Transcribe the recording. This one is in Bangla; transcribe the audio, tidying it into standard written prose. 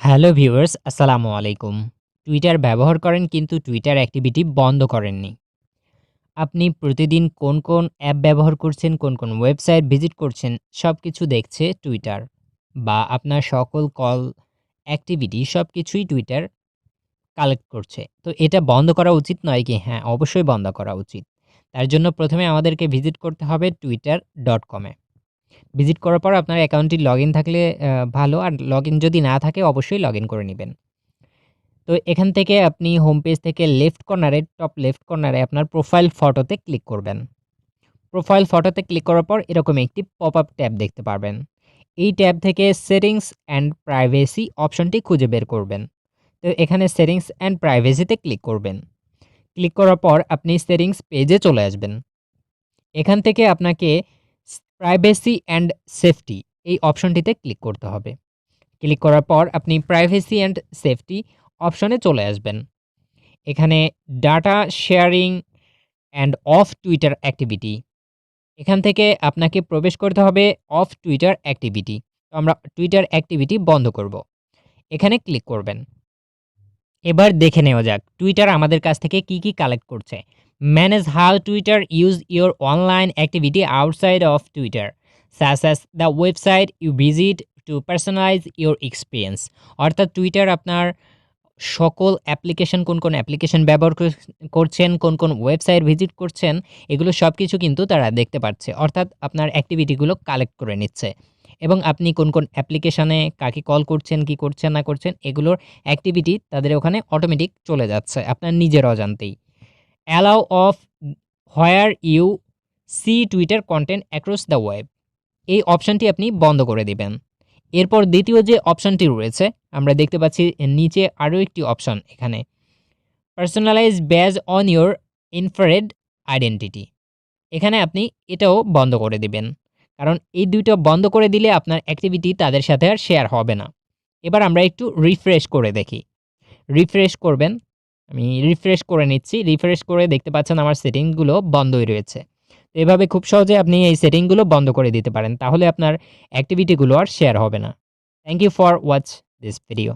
হ্যালো ভিউয়ার্স, আসসালামু আলাইকুম। টুইটার ব্যবহার করেন কিন্তু টুইটার অ্যাক্টিভিটি বন্ধ করেননি। আপনি প্রতিদিন কোন অ্যাপ ব্যবহার করছেন, কোন ওয়েবসাইট ভিজিট করছেন সবকিছু দেখছে টুইটার। বা আপনার সকল কল, অ্যাক্টিভিটি সবকিছুই টুইটার কালেক্ট করছে। তো এটা বন্ধ করা উচিত নয় কি? হ্যাঁ, অবশ্যই বন্ধ করা উচিত। তার জন্য ১ম এ আমাদেরকে ভিজিট করতে হবে twitter.com এ। ভিজিট করার পর আপনার অ্যাকাউন্টটি লগইন থাকলে ভালো, আর লগইন যদি না থাকে অবশ্যই লগইন করে নিবেন। তো এখান থেকে আপনি হোম পেজ থেকে লেফট কর্নারে, টপ লেফট কর্নারে আপনার প্রোফাইল ফটোতে ক্লিক করবেন। প্রোফাইল ফটোতে ক্লিক করার পর এরকম একটি পপআপ ট্যাব দেখতে পারবেন। এই ট্যাব থেকে সেটিংস অ্যান্ড প্রাইভেসি অপশনটি খুঁজে বের করবেন। তো এখানে সেটিংস অ্যান্ড প্রাইভেসিতে ক্লিক করবেন। ক্লিক করার পর আপনি সেটিংস পেজে চলে আসবেন। এখান থেকে আপনাকে প্রাইভেসি অ্যান্ড সেফটি এই অপশনটিতে ক্লিক করতে হবে। ক্লিক করার পর আপনি প্রাইভেসি অ্যান্ড সেফটি অপশনে চলে আসবেন। এখানে data sharing and of Twitter activity, এখান থেকে আপনাকে প্রবেশ করতে হবে অফ টুইটার অ্যাক্টিভিটি। তো আমরা টুইটার অ্যাক্টিভিটি বন্ধ করব। এখানে ক্লিক করবেন। এবার দেখে নেওয়া যাক টুইটার আমাদের কাছ থেকে কি কালেক্ট করছে। Manage how Twitter use your online activity outside of Twitter such as the website you visit to personalise your experience. অর্থাৎ টুইটার আপনার সকল অ্যাপ্লিকেশন, কোন অ্যাপ্লিকেশন ব্যবহার করছেন, কোন ওয়েবসাইট ভিজিট করছেন, এগুলো সবকিছু কিন্তু তারা দেখতে পাচ্ছে। অর্থাৎ আপনার অ্যাক্টিভিটিগুলো কালেক্ট করে নিচ্ছে এবং আপনি কোন অ্যাপ্লিকেশনে কাকে কল করছেন, কি করছেন না করছেন, এগুলোর অ্যাক্টিভিটি তাদের ওখানে অটোমেটিক চলে যাচ্ছে আপনার নিজের অজান্তেই। Allow of where you see Twitter content across the web, এই অপশনটি আপনি বন্ধ করে দিবেন। এরপর দ্বিতীয় যে অপশনটি রয়েছে, আমরা দেখতে পাচ্ছি নিচে আরও একটি অপশন এখানে, personalise base on your infrared identity, এখানে আপনি এটাও বন্ধ করে দিবেন। কারণ এই দুইটা বন্ধ করে দিলে আপনার অ্যাক্টিভিটি তাদের সাথে আর শেয়ার হবে না। এবার আমরা একটু রিফ্রেশ করে দেখি। রিফ্রেশ করবেন। আমি রিফ্রেশ করে নিচ্ছি। রিফ্রেশ করে দেখতে পাচ্ছেন আমার সেটিংসগুলো বন্ধই রয়েছে। তো এভাবে খুব সহজে আপনি এই সেটিংগুলো বন্ধ করে দিতে পারেন। তাহলে আপনার অ্যাক্টিভিটিগুলো আর শেয়ার হবে না। Thank you for watch this video.